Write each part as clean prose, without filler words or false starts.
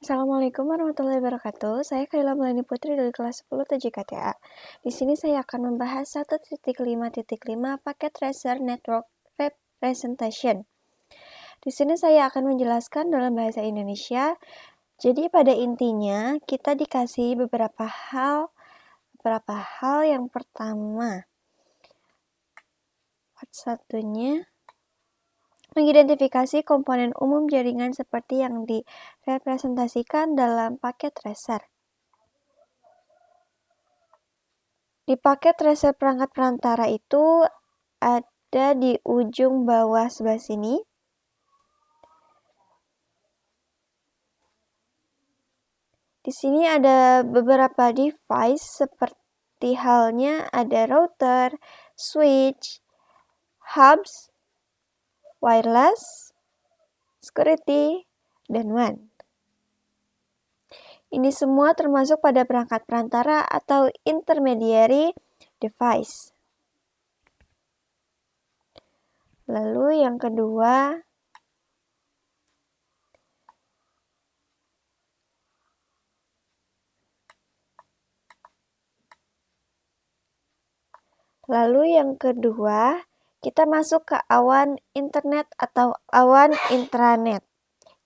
Assalamualaikum warahmatullahi wabarakatuh. Saya Kaila Melani Putri dari kelas 10 TJKTA. Di sini saya akan membahas 1.5.5 paket tracer network representation. Di sini saya akan menjelaskan dalam bahasa Indonesia. Jadi pada intinya kita dikasih beberapa hal yang pertama. Satunya mengidentifikasi komponen umum jaringan seperti yang direpresentasikan dalam paket tracer. Di paket tracer perangkat perantara itu ada di ujung bawah sebelah sini. Di sini ada beberapa device seperti halnya ada router, switch, hubs, wireless, security, dan WAN. Ini semua termasuk pada perangkat perantara atau intermediary device. Lalu yang kedua, kita masuk ke awan internet atau awan intranet.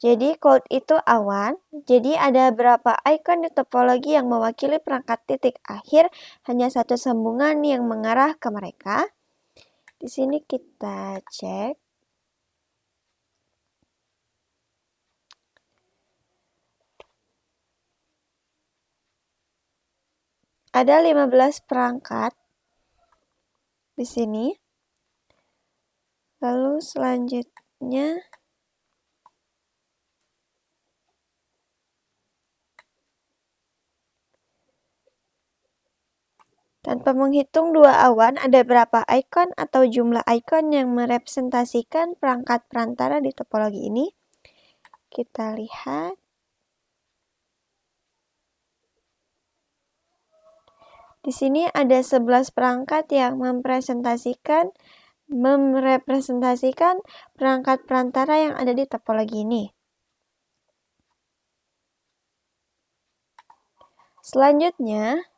Jadi cold itu awan, jadi ada berapa icon di topologi yang mewakili perangkat titik akhir, hanya satu sambungan yang mengarah ke mereka. Di sini kita cek. Ada 15 perangkat di sini. Lalu selanjutnya tanpa menghitung dua awan, ada berapa icon atau jumlah icon yang merepresentasikan perangkat perantara di topologi ini? Kita lihat. Di sini ada 11 perangkat yang merepresentasikan perangkat perantara yang ada di topologi ini. Selanjutnya,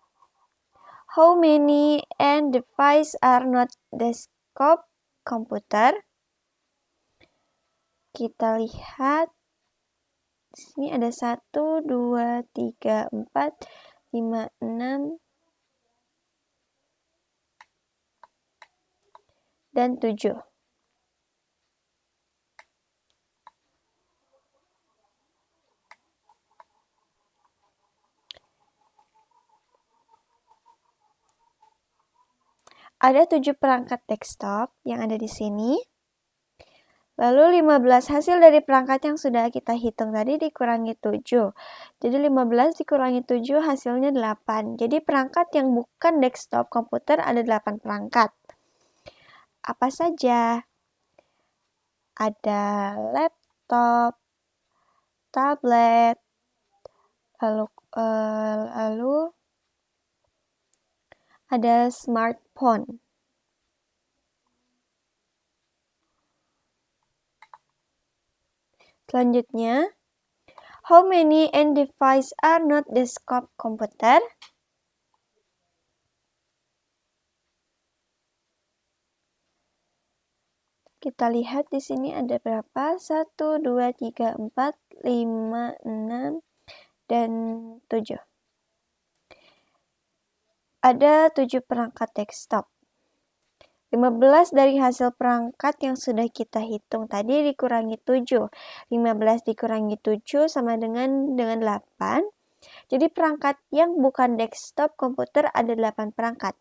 how many end device are not desktop computer? Kita lihat. Di sini ada 1, 2, 3, 4, 5, 6, dan 7. Ada 7 perangkat desktop yang ada di sini. Lalu 15 hasil dari perangkat yang sudah kita hitung tadi dikurangi 7. Jadi 15 dikurangi 7 hasilnya 8. Jadi perangkat yang bukan desktop komputer ada 8 perangkat. Apa saja? Ada laptop, tablet, lalu ada smartphone. Selanjutnya, how many end device are not desktop computer? Kita lihat di sini ada berapa? 1, 2, 3, 4, 5, 6, dan 7. Ada 7 perangkat desktop. 15 dari hasil perangkat yang sudah kita hitung tadi dikurangi 7. 15 dikurangi 7 sama dengan 8. Jadi perangkat yang bukan desktop komputer ada 8 perangkat.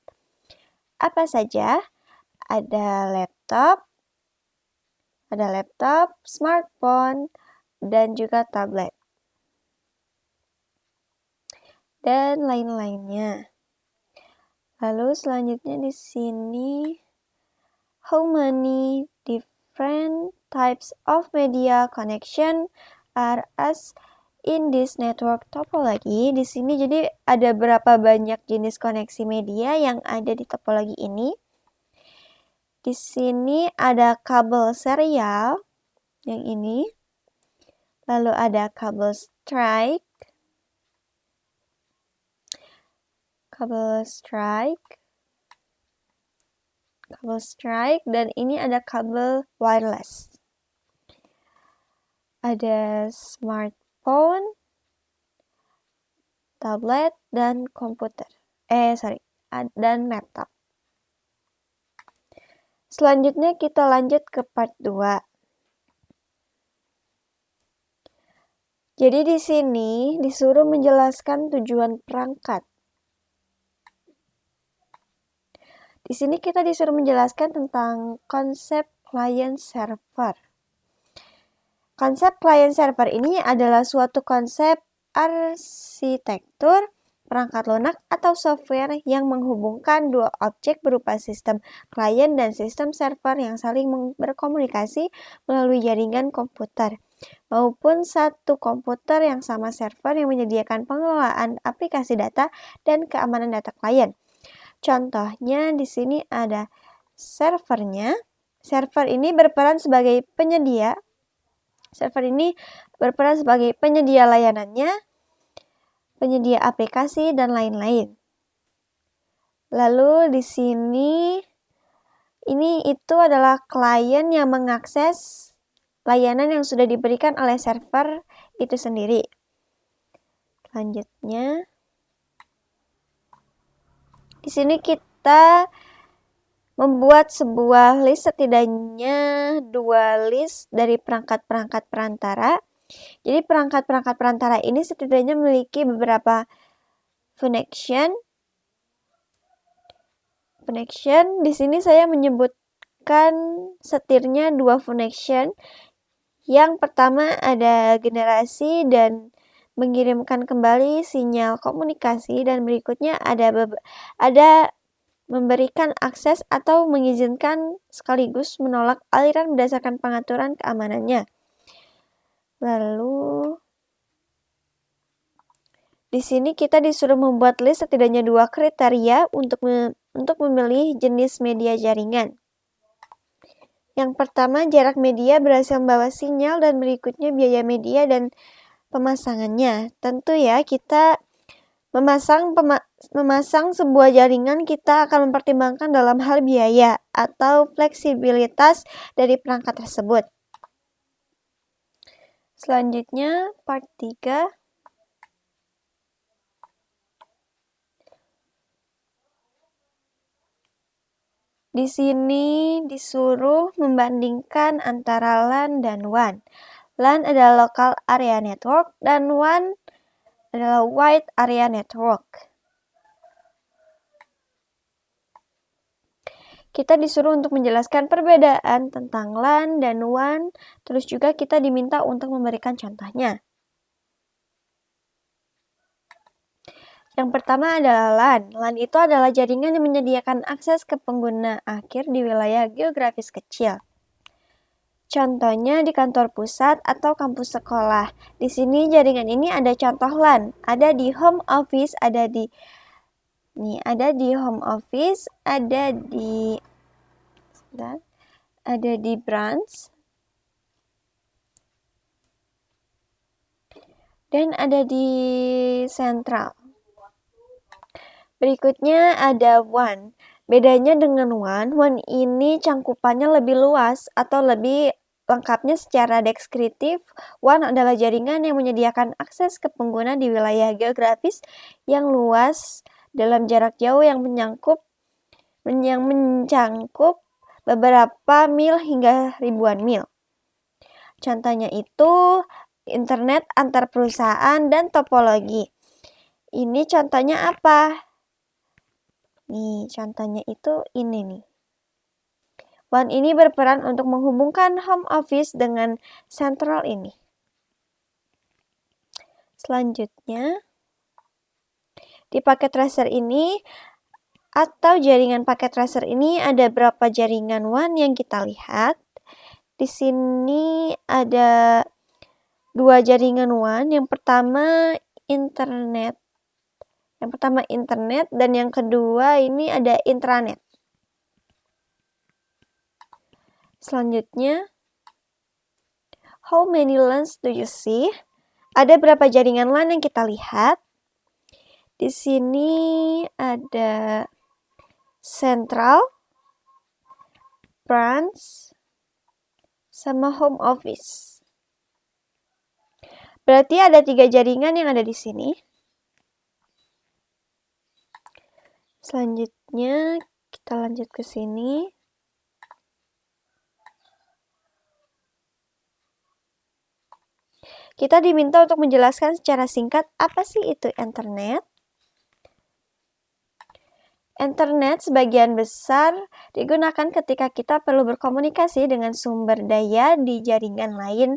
Apa saja? Ada laptop, smartphone, dan juga tablet. Dan lain-lainnya. Lalu selanjutnya di sini, how many different types of media connection are as in this network topology? Di sini jadi ada berapa banyak jenis koneksi media yang ada di topologi ini? Di sini ada kabel serial yang ini. lalu ada kabel strike, dan ini ada kabel wireless. Ada smartphone, tablet, dan komputer. Dan laptop. Selanjutnya kita lanjut ke part 2. Jadi di sini disuruh menjelaskan tujuan perangkat. Di sini kita disuruh menjelaskan tentang konsep client server. Konsep client server ini adalah suatu konsep arsitektur perangkat lunak atau software yang menghubungkan dua objek berupa sistem klien dan sistem server yang saling berkomunikasi melalui jaringan komputer, maupun satu komputer yang sama server yang menyediakan pengelolaan aplikasi data dan keamanan data klien. Contohnya di sini ada servernya. Server ini berperan sebagai penyedia. Layanannya, penyedia aplikasi, dan lain-lain. Lalu di sini itu adalah klien yang mengakses layanan yang sudah diberikan oleh server itu sendiri. Selanjutnya, di sini kita membuat sebuah list, setidaknya 2 list dari perangkat-perangkat perantara. Jadi perangkat-perangkat perantara ini setidaknya memiliki beberapa connection. Di sini saya menyebutkan setirnya 2 connection. Yang pertama ada generasi dan mengirimkan kembali sinyal komunikasi, dan berikutnya ada memberikan akses atau mengizinkan sekaligus menolak aliran berdasarkan pengaturan keamanannya. Lalu di sini kita disuruh membuat list setidaknya 2 kriteria untuk memilih jenis media jaringan. Yang pertama, jarak media berhasil membawa sinyal, dan berikutnya biaya media dan pemasangannya. Tentu ya, kita memasang sebuah jaringan, kita akan mempertimbangkan dalam hal biaya atau fleksibilitas dari perangkat tersebut. Selanjutnya, part 3. Di sini disuruh membandingkan antara LAN dan WAN. LAN adalah Local Area Network dan WAN adalah Wide Area Network. Kita disuruh untuk menjelaskan perbedaan tentang LAN dan WAN, terus juga kita diminta untuk memberikan contohnya. Yang pertama adalah LAN. LAN itu adalah jaringan yang menyediakan akses ke pengguna akhir di wilayah geografis kecil. Contohnya di kantor pusat atau kampus sekolah. Di sini jaringan ini ada contoh LAN. Ada di home office, ada di branch, dan ada di sentral. Berikutnya ada WAN. Bedanya dengan WAN ini cangkupannya lebih luas atau lebih lengkapnya secara deskriptif. WAN adalah jaringan yang menyediakan akses ke pengguna di wilayah geografis yang luas dalam jarak jauh yang mencangkup beberapa mil hingga ribuan mil. Contohnya itu internet antar perusahaan dan topologi. Ini contohnya apa? Nih, contohnya itu ini nih. WAN ini berperan untuk menghubungkan home office dengan sentral ini. Selanjutnya, di paket tracer ini atau jaringan paket tracer ini ada berapa jaringan WAN yang kita lihat. Di sini ada 2 jaringan WAN. Yang pertama internet dan yang kedua ini ada intranet. Selanjutnya, How many LANs do you see? Ada berapa jaringan LAN yang kita lihat? Di sini ada Central, Branch, sama Home Office. Berarti ada 3 jaringan yang ada di sini. Selanjutnya kita lanjut ke sini. Kita diminta untuk menjelaskan secara singkat apa sih itu internet. Internet sebagian besar digunakan ketika kita perlu berkomunikasi dengan sumber daya di jaringan lain.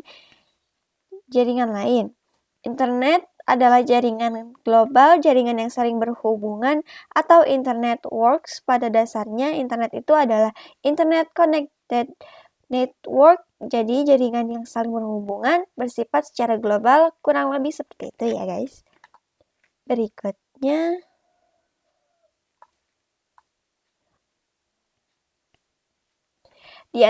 Internet adalah jaringan global, jaringan yang saling berhubungan, atau internet works. Pada dasarnya, internet itu adalah internet connected network, jadi jaringan yang saling berhubungan, bersifat secara global, kurang lebih seperti itu ya guys. Berikutnya, di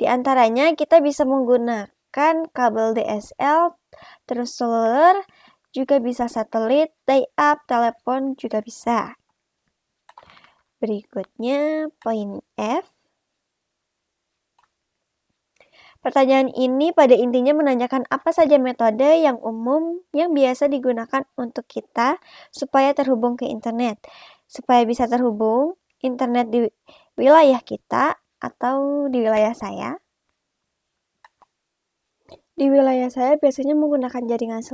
antaranya kita bisa menggunakan kabel DSL, terus seluler, juga bisa satelit, tie-up, telepon juga bisa. Berikutnya, poin F. Pertanyaan ini pada intinya menanyakan apa saja metode yang umum yang biasa digunakan untuk kita supaya terhubung ke internet. Supaya bisa terhubung internet di wilayah kita atau di wilayah saya. Di wilayah saya biasanya menggunakan jaringan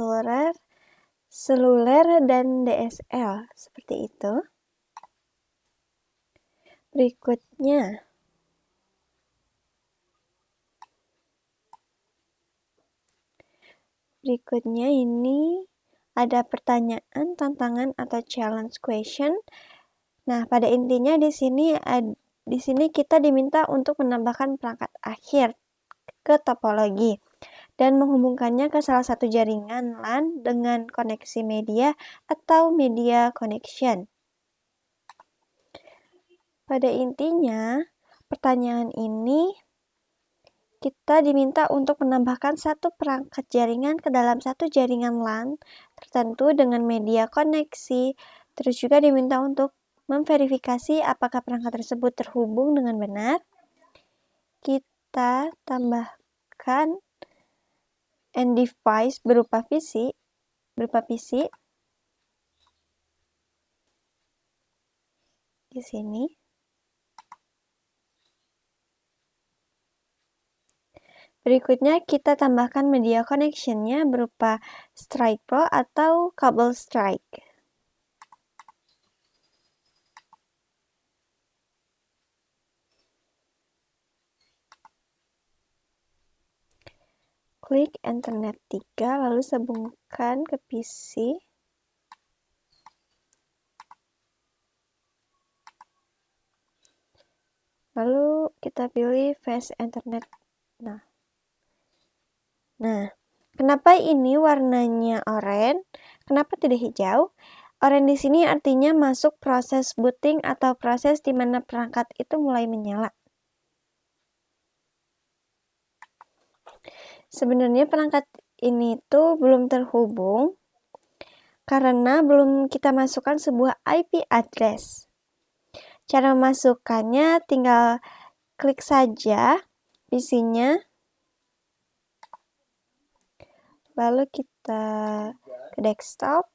seluler dan DSL seperti itu. Berikutnya ini ada pertanyaan, tantangan atau challenge question. Nah, pada intinya di sini kita diminta untuk menambahkan perangkat akhir ke topologi dan menghubungkannya ke salah satu jaringan LAN dengan koneksi media atau media connection. Pada intinya, pertanyaan ini kita diminta untuk menambahkan satu perangkat jaringan ke dalam satu jaringan LAN tertentu dengan media koneksi. Terus juga diminta untuk memverifikasi apakah perangkat tersebut terhubung dengan benar. Kita tambahkan end device berupa PC di sini. Berikutnya kita tambahkan media connection-nya berupa Strike Pro atau kabel Strike. Klik Ethernet 3 lalu sambungkan ke PC. Lalu kita pilih Fast Ethernet. Nah, kenapa ini warnanya oranye? Kenapa tidak hijau? Oranye di sini artinya masuk proses booting atau proses di mana perangkat itu mulai menyala. Sebenarnya perangkat ini tuh belum terhubung karena belum kita masukkan sebuah IP address. Cara memasukkannya tinggal klik saja PC-nya. Lalu kita ke desktop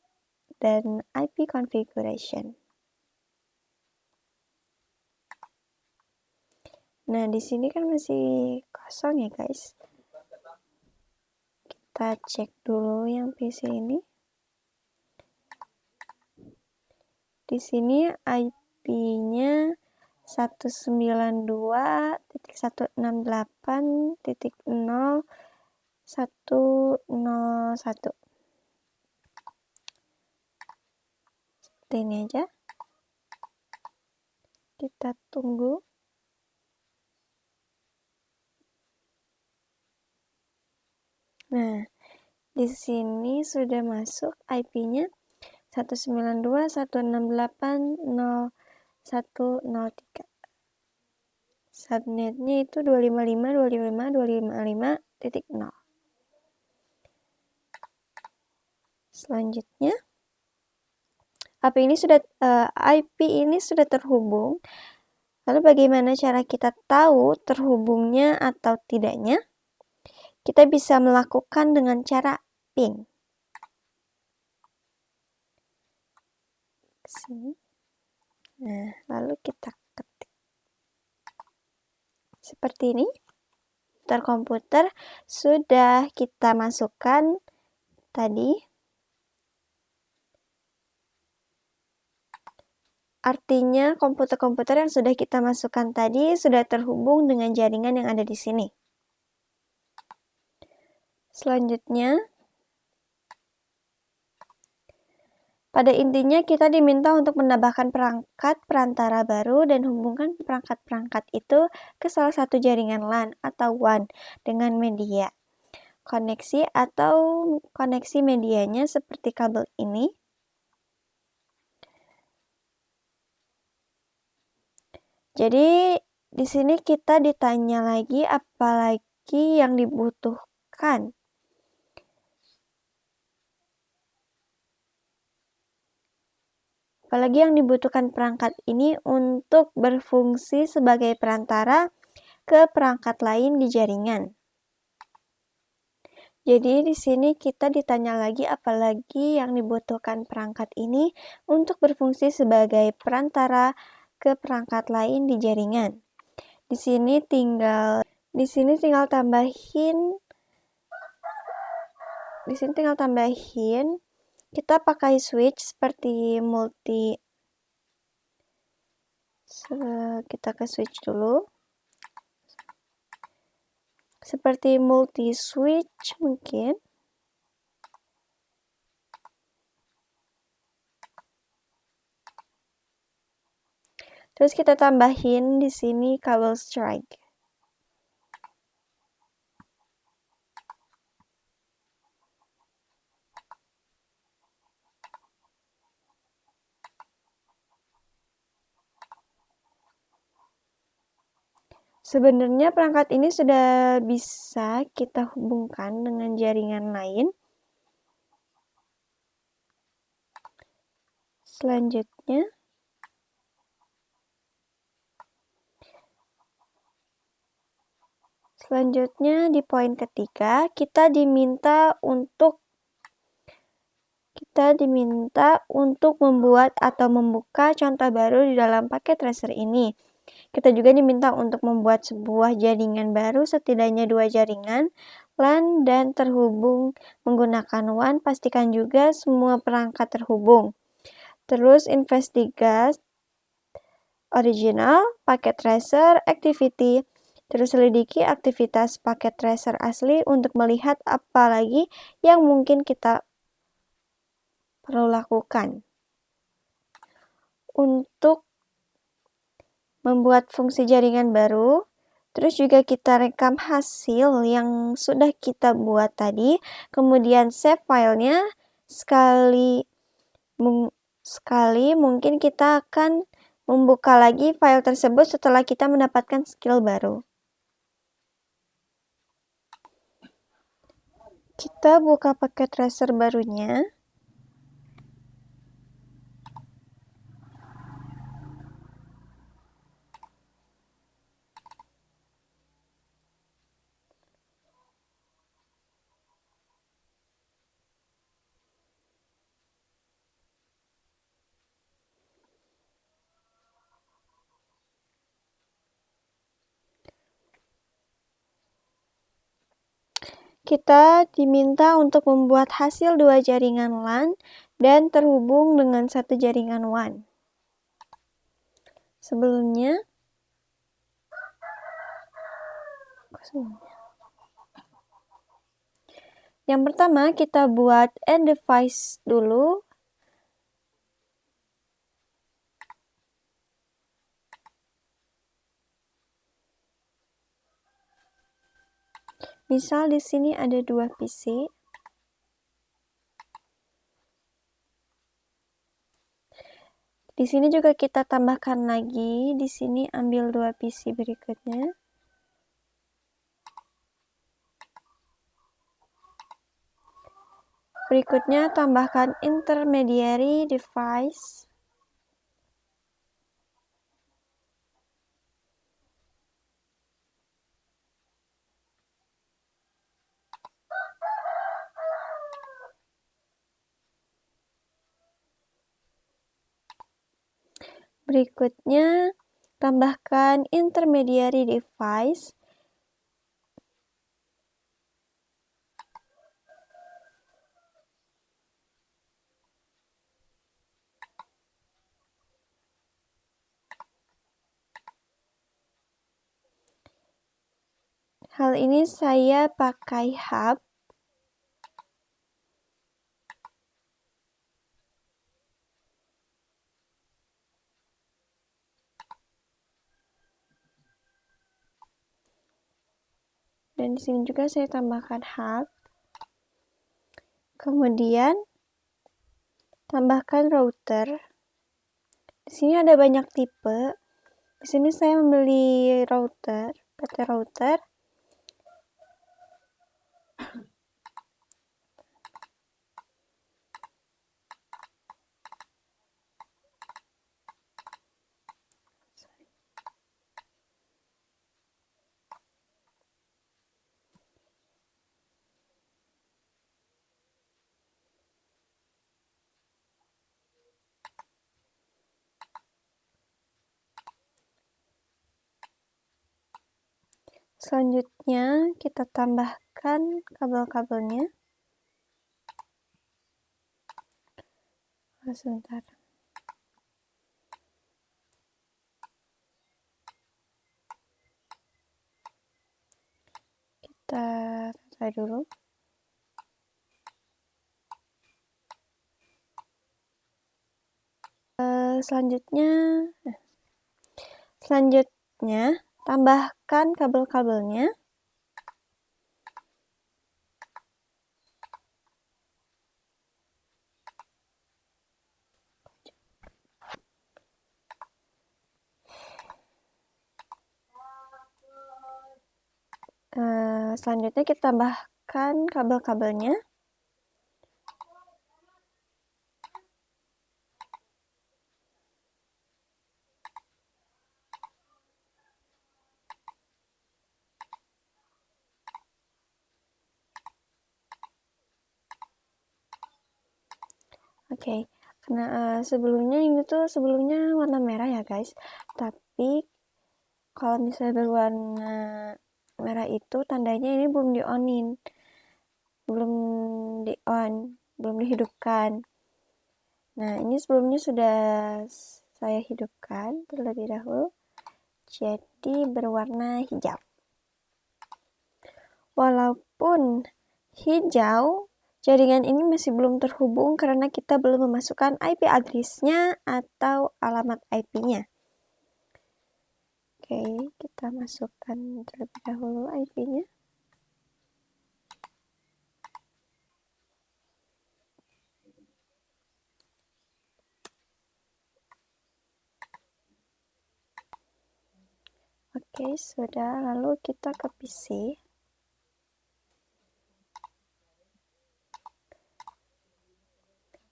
dan IP configuration. Nah, di sini kan masih kosong ya, guys. Kita cek dulu yang PC ini. Di sini IP-nya 192.168.0.101. Seperti ini aja. Kita tunggu. Nah, di sini sudah masuk IP-nya 192.168.0.103. Subnetnya itu 255.255.255.0. Selanjutnya, IP ini sudah terhubung. Lalu bagaimana cara kita tahu terhubungnya atau tidaknya? Kita bisa melakukan dengan cara ping. Sini. Nah, lalu kita ketik. Seperti ini. Komputer sudah kita masukkan tadi. Artinya komputer-komputer yang sudah kita masukkan tadi sudah terhubung dengan jaringan yang ada di sini. Selanjutnya, pada intinya kita diminta untuk menambahkan perangkat perantara baru dan hubungkan perangkat-perangkat itu ke salah satu jaringan LAN atau WAN dengan media. Koneksi atau koneksi medianya seperti kabel ini. Jadi di sini kita ditanya lagi apalagi yang dibutuhkan. Apalagi yang dibutuhkan perangkat ini untuk berfungsi sebagai perantara ke perangkat lain di jaringan. Jadi di sini kita ditanya lagi apalagi yang dibutuhkan perangkat ini untuk berfungsi sebagai perantara ke perangkat lain di jaringan. Di sini tinggal tambahin kita pakai switch seperti kita ke switch dulu. Seperti multi switch mungkin. Terus kita tambahin di sini kabel strike. Sebenarnya perangkat ini sudah bisa kita hubungkan dengan jaringan lain. Selanjutnya di poin ketiga, kita diminta untuk membuat atau membuka contoh baru di dalam paket tracer ini. Kita juga diminta untuk membuat sebuah jaringan baru, setidaknya 2 jaringan LAN dan terhubung menggunakan WAN. Pastikan juga semua perangkat terhubung. Terus investigate original, paket tracer, activity. Terus selidiki aktivitas paket tracer asli untuk melihat apa lagi yang mungkin kita perlu lakukan. Untuk membuat fungsi jaringan baru, terus juga kita rekam hasil yang sudah kita buat tadi, kemudian save filenya. Sekali mungkin kita akan membuka lagi file tersebut setelah kita mendapatkan skill baru. Kita buka paket tracer barunya. Kita diminta untuk membuat hasil 2 jaringan LAN dan terhubung dengan 1 jaringan WAN. Sebelumnya, yang pertama kita buat end device dulu. Misal di sini ada 2 PC. Di sini juga kita tambahkan lagi. Di sini ambil 2 PC berikutnya. Berikutnya tambahkan intermediary device. Berikutnya tambahkan intermediary device. Hal ini saya pakai hub. Dan di sini juga saya tambahkan hub. Kemudian tambahkan router. Di sini ada banyak tipe. Di sini saya membeli router, PT router. Selanjutnya kita tambahkan kabel-kabelnya. Sebentar. Kita tata dulu. Selanjutnya tambahkan kabel-kabelnya. Selanjutnya kita tambahkan kabel-kabelnya. Oke, karena sebelumnya ini tuh sebelumnya warna merah ya guys. Tapi kalau misalnya berwarna merah itu tandanya ini belum di-onin, belum di-on, belum dihidupkan. Nah, ini sebelumnya sudah saya hidupkan terlebih dahulu, jadi berwarna hijau. Walaupun hijau, jaringan ini masih belum terhubung karena kita belum memasukkan IP address-nya atau alamat IP-nya. Oke, kita masukkan terlebih dahulu IP-nya. Oke, sudah. Lalu kita ke PC.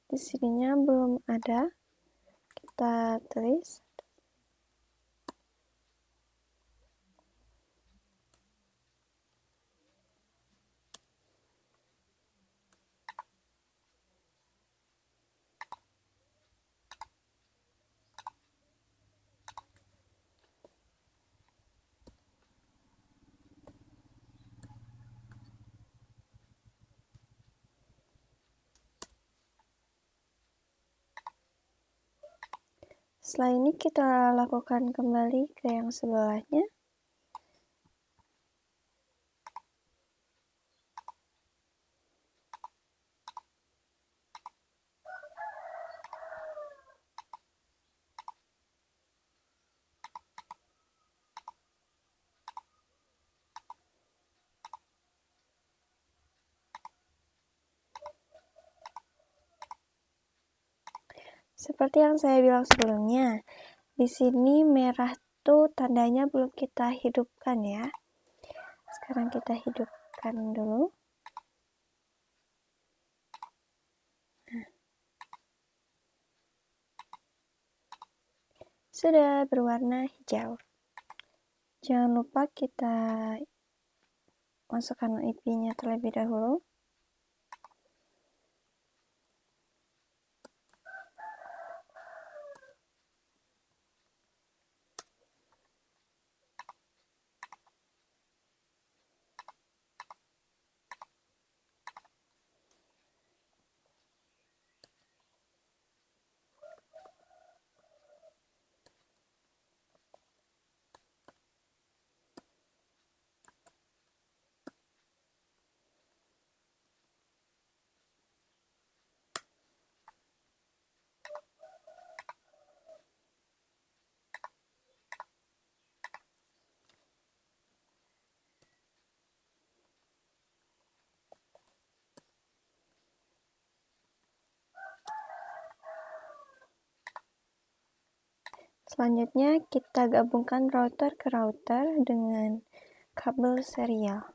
Di sininya belum ada. Kita tulis. Setelah ini kita lakukan kembali ke yang sebelahnya. Seperti yang saya bilang sebelumnya, di sini merah tuh tandanya belum kita hidupkan ya. Sekarang kita hidupkan dulu. Sudah berwarna hijau. Jangan lupa kita masukkan IP-nya terlebih dahulu. Selanjutnya kita gabungkan router ke router dengan kabel serial.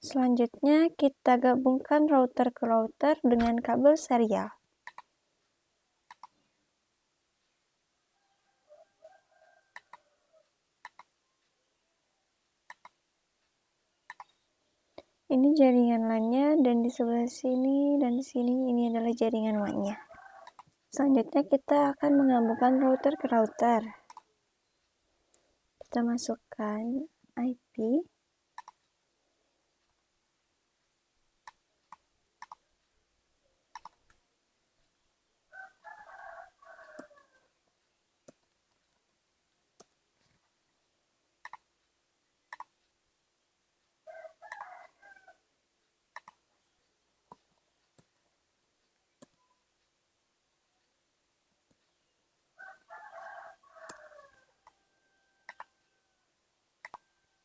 Selanjutnya kita gabungkan router ke router dengan kabel serial. Ini jaringan LAN-nya, dan di sebelah sini dan di sini ini adalah jaringan WAN-nya. Selanjutnya kita akan menggabungkan router ke router. Kita masukkan IP.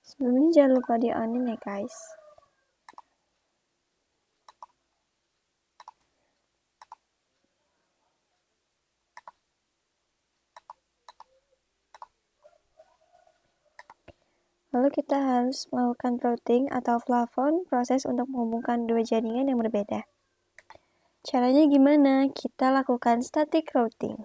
Sebelumnya jangan lupa di on-in ya guys. Lalu kita harus melakukan routing atau plafon, proses untuk menghubungkan dua jaringan yang berbeda. Caranya gimana? Kita lakukan static routing.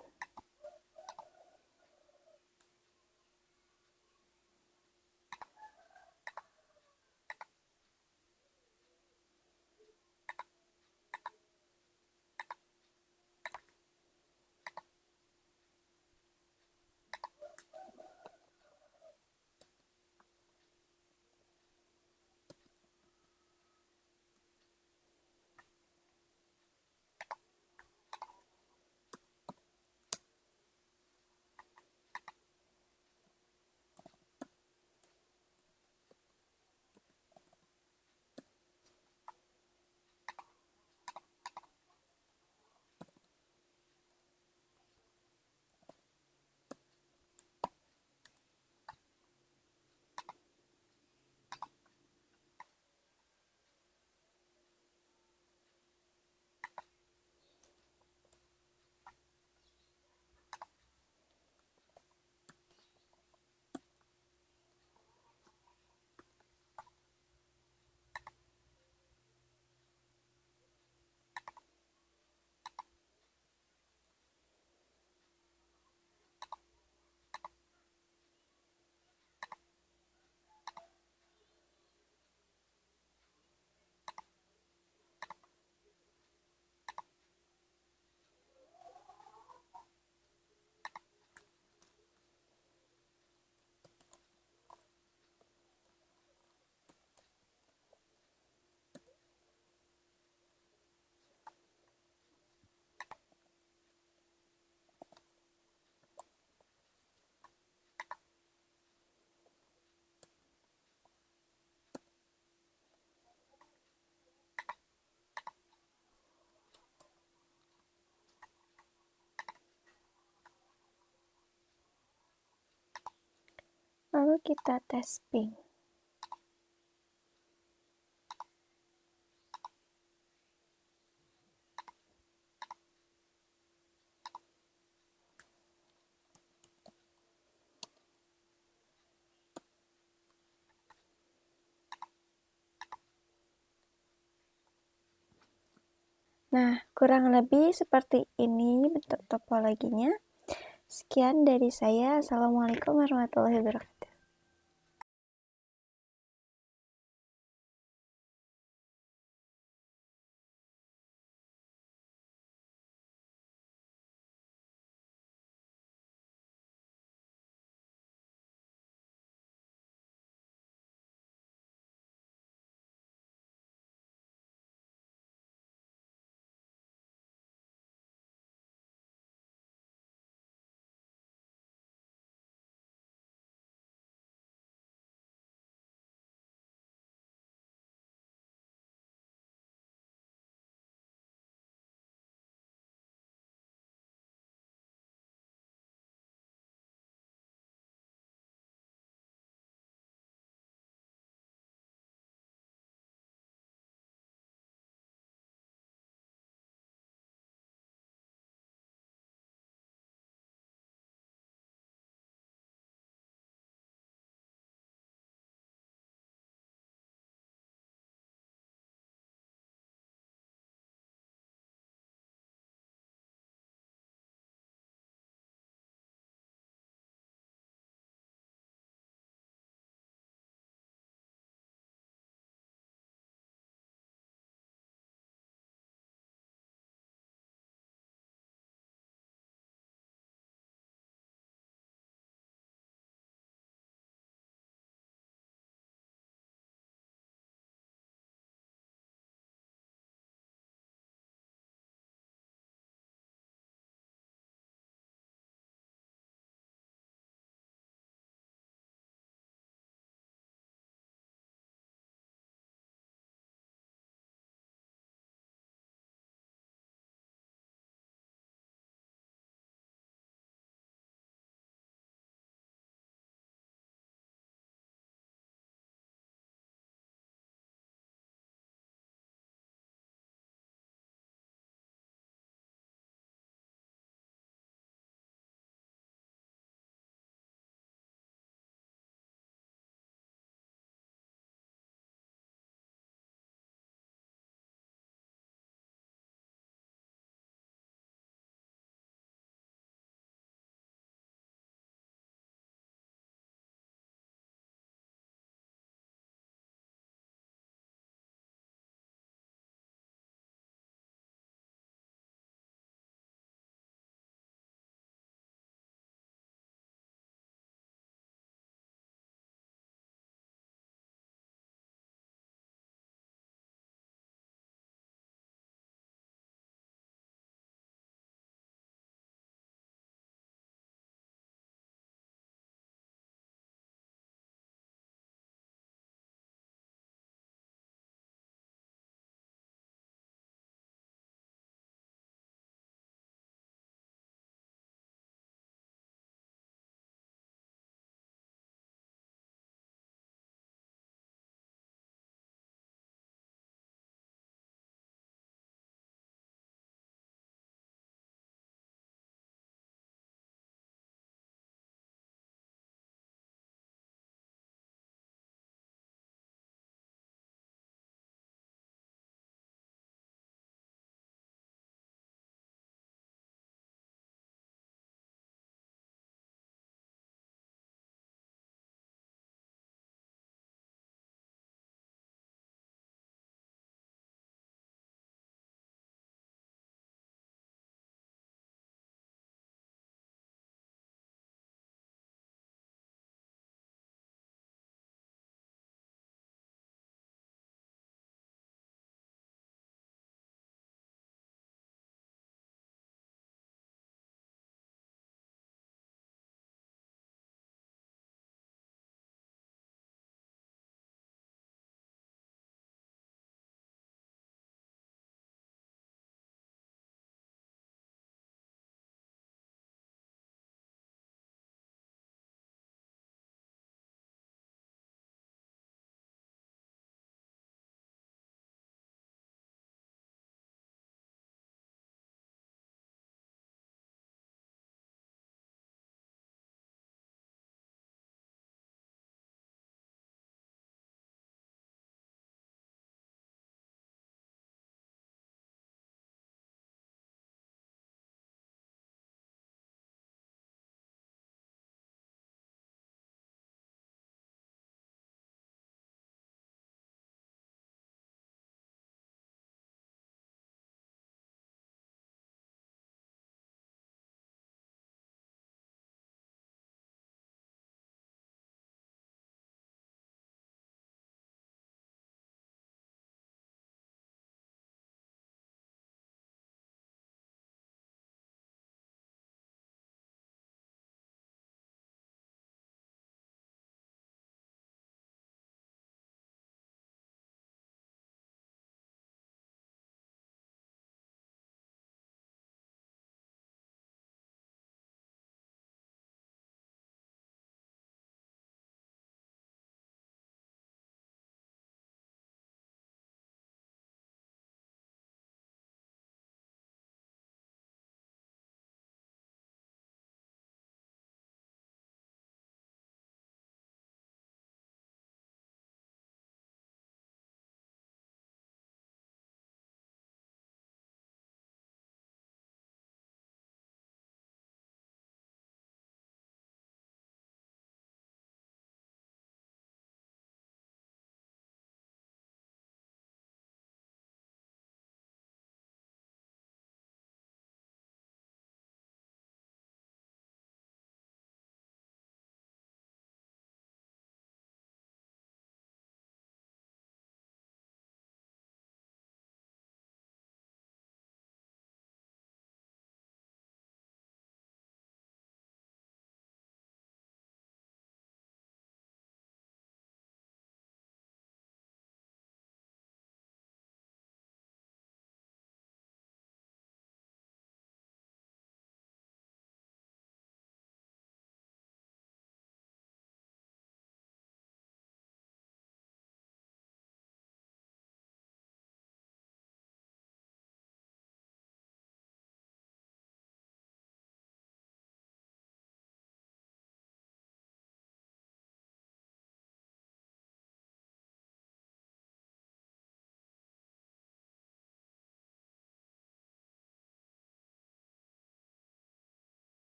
Lalu kita tes pink. Nah, kurang lebih seperti ini bentuk topologinya. Sekian dari saya. Assalamualaikum warahmatullahi wabarakatuh.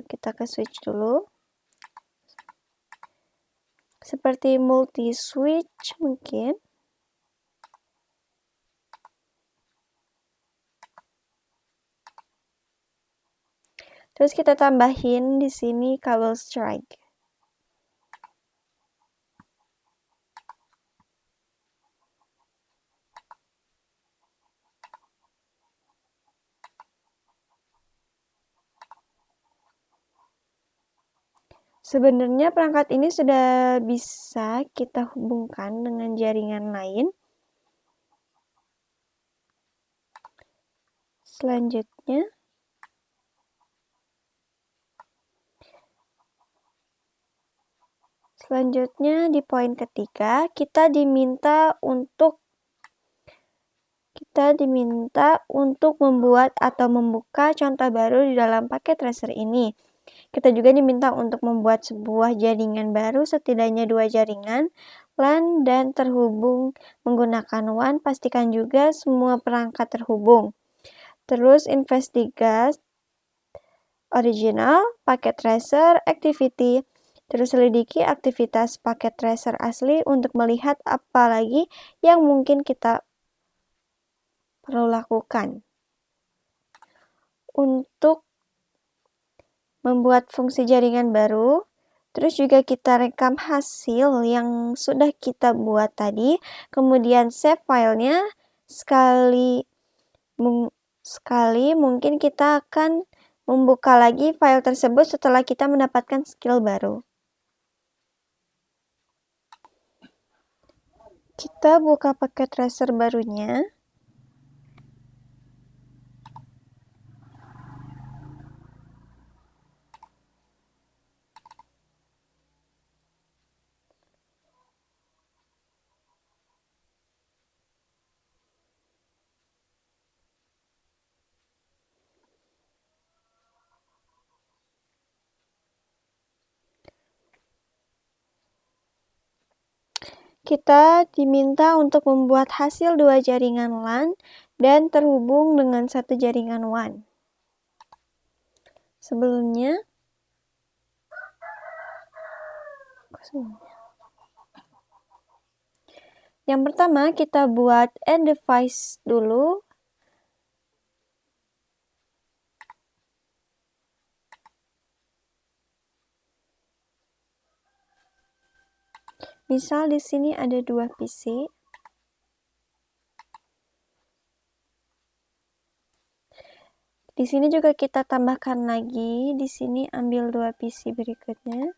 Kita ke switch dulu. Seperti multi switch mungkin. Terus kita tambahin di sini kabel strike. Sebenarnya perangkat ini sudah bisa kita hubungkan dengan jaringan lain. Selanjutnya di poin ketiga, kita diminta untuk membuat atau membuka contoh baru di dalam paket tracer ini. Kita juga diminta untuk membuat sebuah jaringan baru, setidaknya 2 jaringan LAN dan terhubung menggunakan WAN. Pastikan juga semua perangkat terhubung. Terus investigate original, paket tracer, activity. Terus selidiki aktivitas paket tracer asli untuk melihat apa lagi yang mungkin kita perlu lakukan. Untuk membuat fungsi jaringan baru, terus juga kita rekam hasil yang sudah kita buat tadi, kemudian save filenya. Sekali mungkin kita akan membuka lagi file tersebut setelah kita mendapatkan skill baru. Kita buka paket tracer barunya. Kita diminta untuk membuat hasil 2 jaringan LAN dan terhubung dengan 1 jaringan WAN. Yang pertama kita buat end device dulu. Misal di sini ada 2 PC. Di sini juga kita tambahkan lagi, di sini ambil 2 PC berikutnya.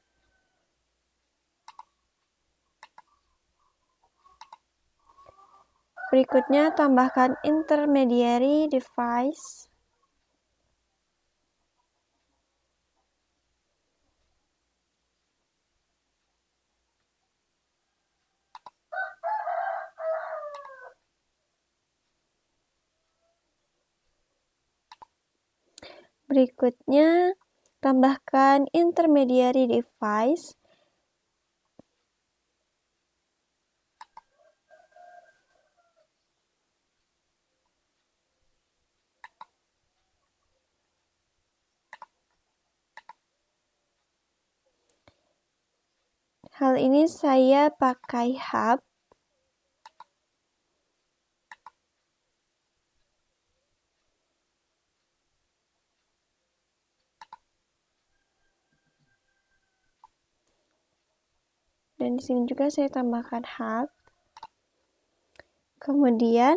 Berikutnya tambahkan intermediary device. Berikutnya, tambahkan intermediary device. Hal ini saya pakai hub. Dan di sini juga saya tambahkan hub. Kemudian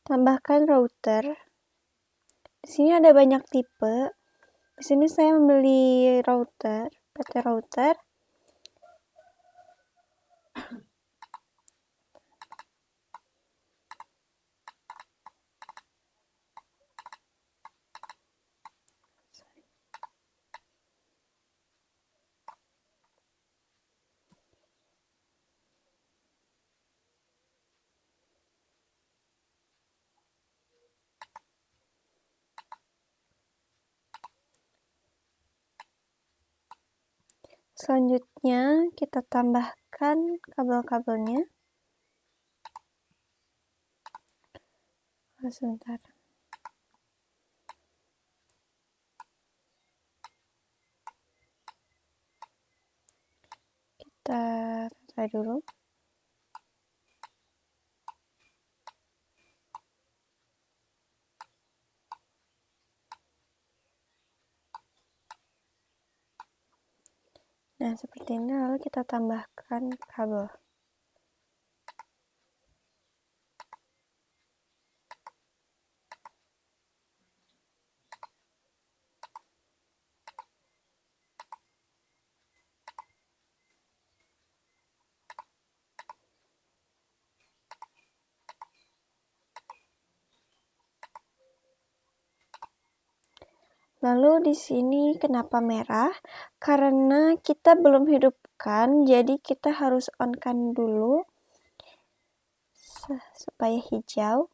tambahkan router. Di sini ada banyak tipe. Di sini saya membeli router, PT router. Selanjutnya kita tambahkan kabel-kabelnya. Sebentar. dulu. Nah, seperti ini, lalu kita tambahkan kabel. Lalu di sini kenapa merah? Karena kita belum hidupkan, jadi kita harus on-kan dulu supaya hijau.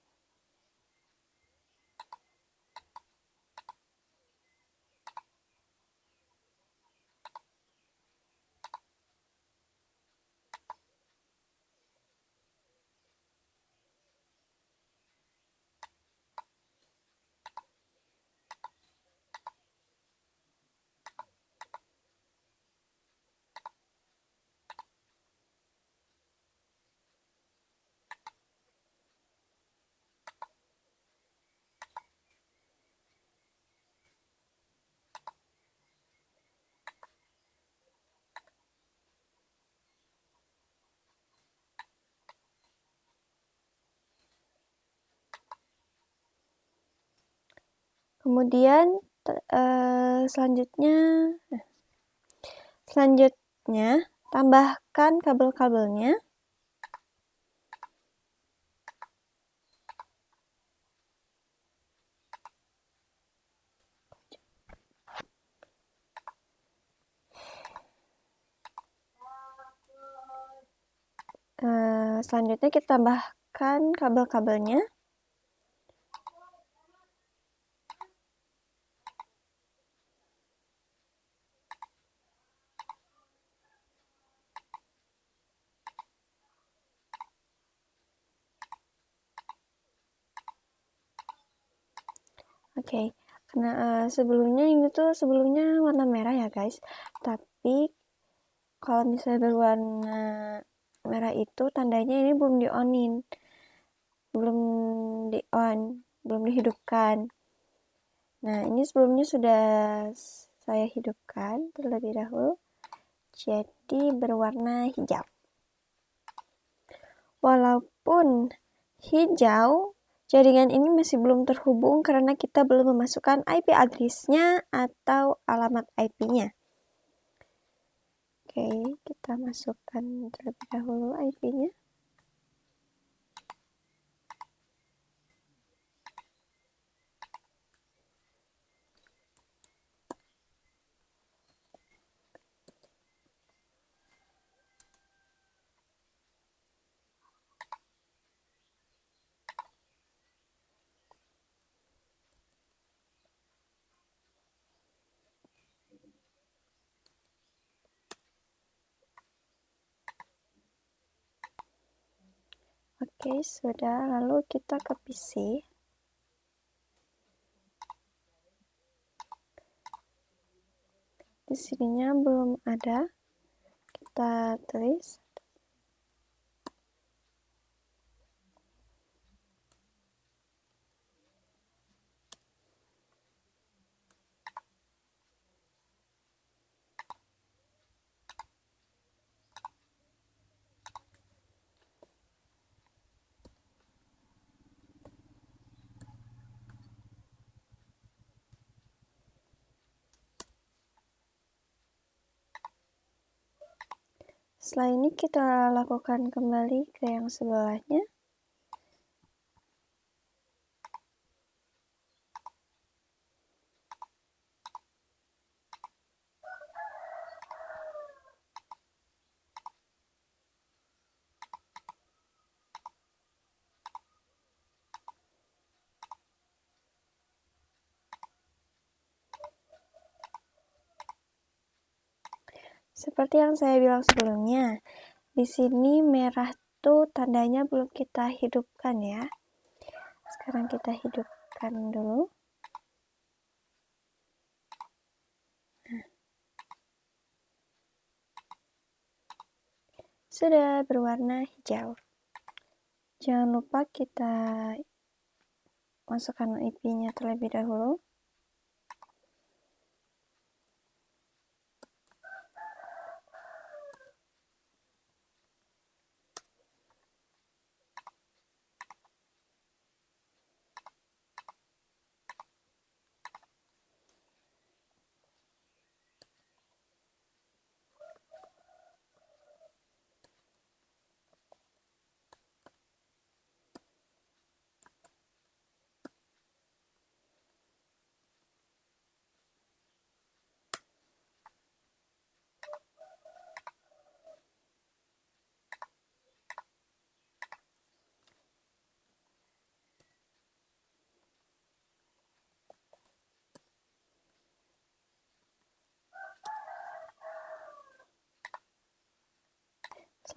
Kemudian selanjutnya tambahkan kabel-kabelnya. Selanjutnya kita tambahkan kabel-kabelnya. Oke, karena sebelumnya warna merah ya guys, tapi kalau misalnya berwarna merah itu tandanya ini belum di-on, belum dihidupkan. Nah, ini sebelumnya sudah saya hidupkan terlebih dahulu, jadi berwarna hijau. Walaupun hijau, jaringan ini masih belum terhubung karena kita belum memasukkan IP address-nya atau alamat IP-nya. Oke, kita masukkan terlebih dahulu IP-nya. Oke, sudah. Lalu kita ke PC. Di sininya belum ada. Kita tulis. Setelah ini kita lakukan kembali ke yang sebelahnya. Seperti yang saya bilang sebelumnya, di sini merah tuh tandanya belum kita hidupkan ya. Sekarang kita hidupkan dulu. Sudah berwarna hijau. Jangan lupa kita masukkan IP-nya terlebih dahulu.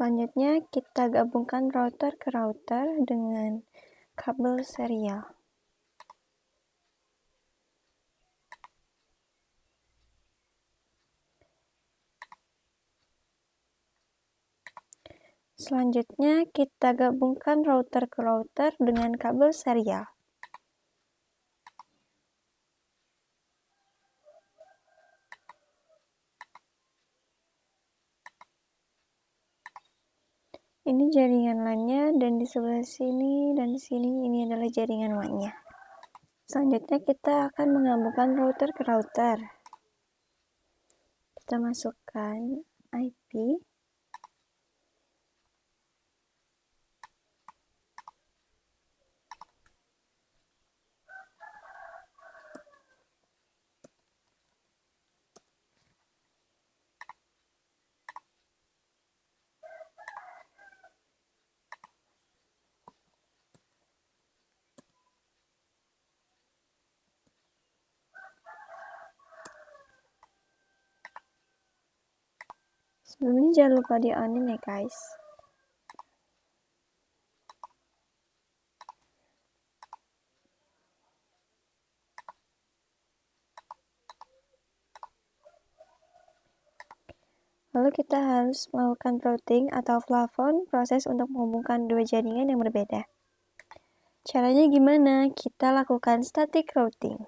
Selanjutnya kita gabungkan router ke router dengan kabel serial. Selanjutnya kita gabungkan router ke router dengan kabel serial. Ini jaringan LAN-nya, dan di sebelah sini dan di sini ini adalah jaringan WAN-nya. Selanjutnya kita akan menggabungkan router ke router. Kita masukkan IP. Sebelumnya jangan lupa di on-in ya guys. Lalu kita harus melakukan routing atau plafon, proses untuk menghubungkan dua jaringan yang berbeda. Caranya gimana? Kita lakukan static routing.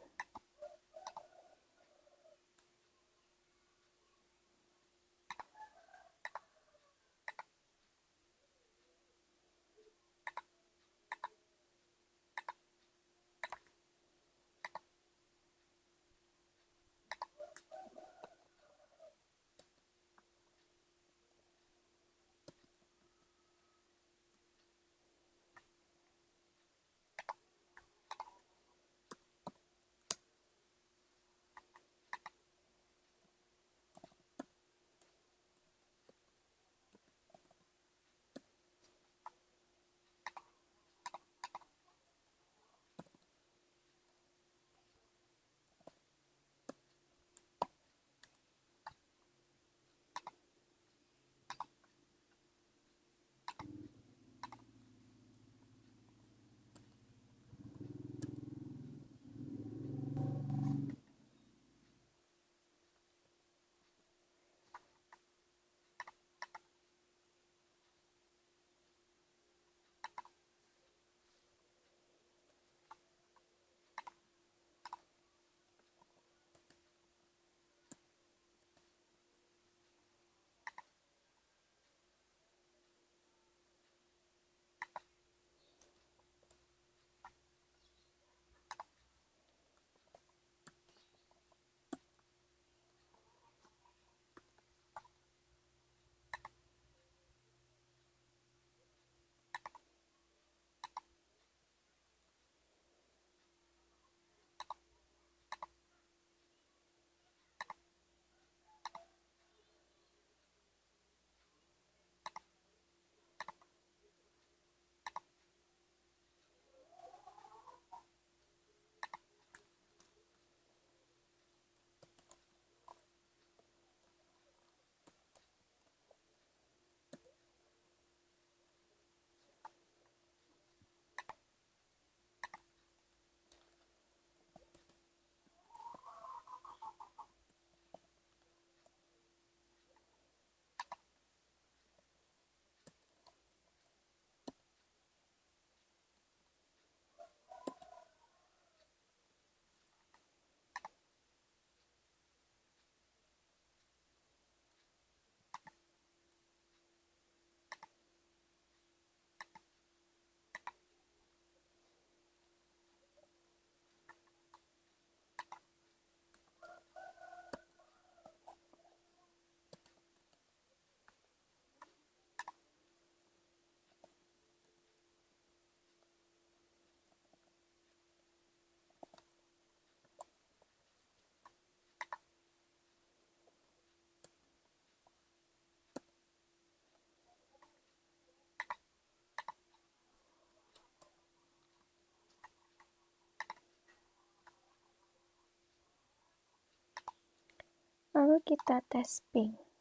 Lalu kita tes pink.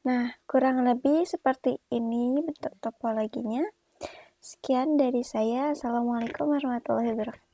Nah, kurang lebih seperti ini bentuk topologinya. Sekian dari saya. Assalamualaikum warahmatullahi wabarakatuh.